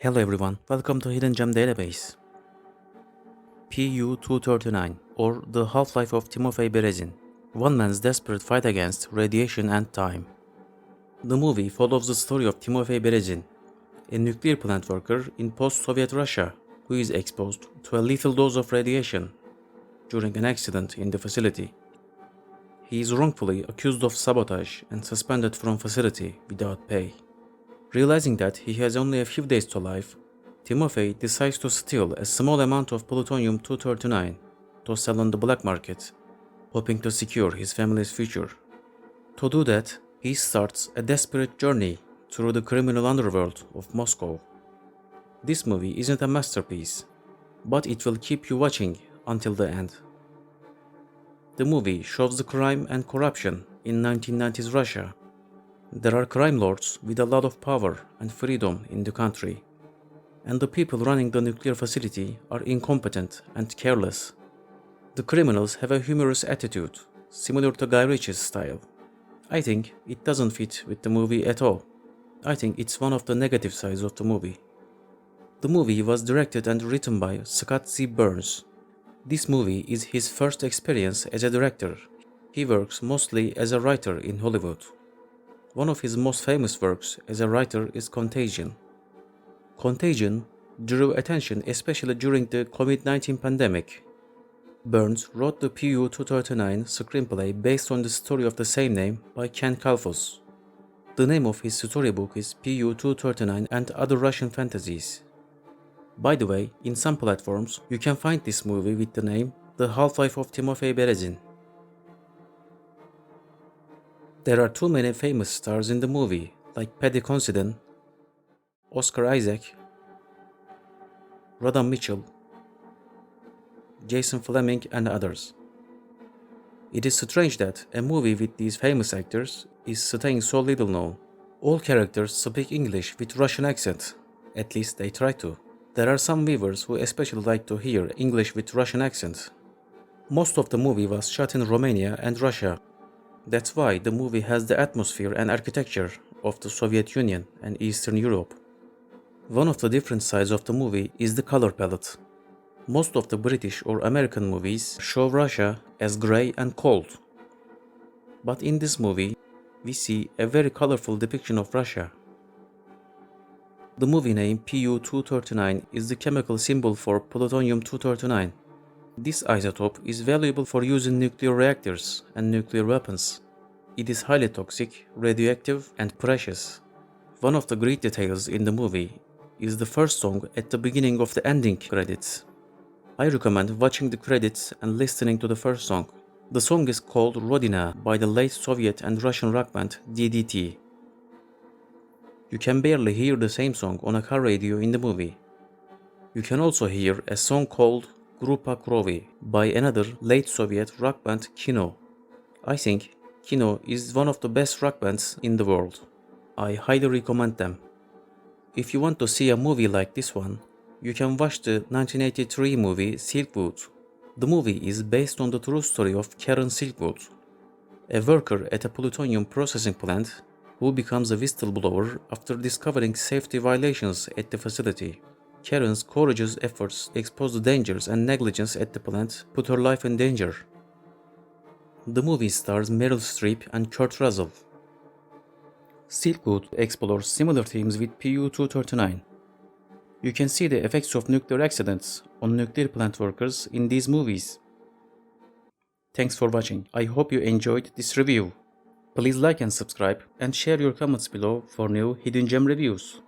Hello everyone, welcome to Hidden Gem Database. Pu-239, or The Half-Life of Timofey Berezin, one man's desperate fight against radiation and time. The movie follows the story of Timofey Berezin, a nuclear plant worker in post-Soviet Russia who is exposed to a lethal dose of radiation during an accident in the facility. He is wrongfully accused of sabotage and suspended from facility without pay. Realizing that he has only a few days to live, Timofey decides to steal a small amount of plutonium-239 to sell on the black market, hoping to secure his family's future. To do that, he starts a desperate journey through the criminal underworld of Moscow. This movie isn't a masterpiece, but it will keep you watching until the end. The movie shows the crime and corruption in 1990s Russia. There are crime lords with a lot of power and freedom in the country, and the people running the nuclear facility are incompetent and careless. The criminals have a humorous attitude, similar to Guy Ritchie's style. I think it doesn't fit with the movie at all. I think it's one of the negative sides of the movie. The movie was directed and written by Scott Z. Burns. This movie is his first experience as a director. He works mostly as a writer in Hollywood. One of his most famous works as a writer is Contagion. Contagion drew attention especially during the COVID-19 pandemic. Burns wrote the Pu-239 screenplay based on the story of the same name by Ken Kalfos. The name of his storybook is Pu-239 and Other Russian Fantasies. By the way, in some platforms, you can find this movie with the name The Half-Life of Timofey Berezin. There are too many famous stars in the movie, like Paddy Considine, Oscar Isaac, Radha Mitchell, Jason Fleming, and others. It is strange that a movie with these famous actors is staying so little known. All characters speak English with Russian accent, at least they try to. There are some viewers who especially like to hear English with Russian accent. Most of the movie was shot in Romania and Russia. That's why the movie has the atmosphere and architecture of the Soviet Union and Eastern Europe. One of the different sides of the movie is the color palette. Most of the British or American movies show Russia as grey and cold. But in this movie, we see a very colorful depiction of Russia. The movie name Pu-239 is the chemical symbol for plutonium-239. This isotope is valuable for use in nuclear reactors and nuclear weapons. It is highly toxic, radioactive, and precious. One of the great details in the movie is the first song at the beginning of the ending credits. I recommend watching the credits and listening to the first song. The song is called Rodina by the late Soviet and Russian rock band DDT. You can barely hear the same song on a car radio in the movie. You can also hear a song called Grupa Krovi by another late Soviet rock band Kino. I think Kino is one of the best rock bands in the world. I highly recommend them. If you want to see a movie like this one, you can watch the 1983 movie Silkwood. The movie is based on the true story of Karen Silkwood, a worker at a plutonium processing plant who becomes a whistleblower after discovering safety violations at the facility. Karen's courageous efforts to expose the dangers and negligence at the plant put her life in danger. The movie stars Meryl Streep and Kurt Russell. Silkwood explores similar themes with Pu-239. You can see the effects of nuclear accidents on nuclear plant workers in these movies. Thanks for watching. I hope you enjoyed this review. Please like and subscribe and share your comments below for new hidden gem reviews.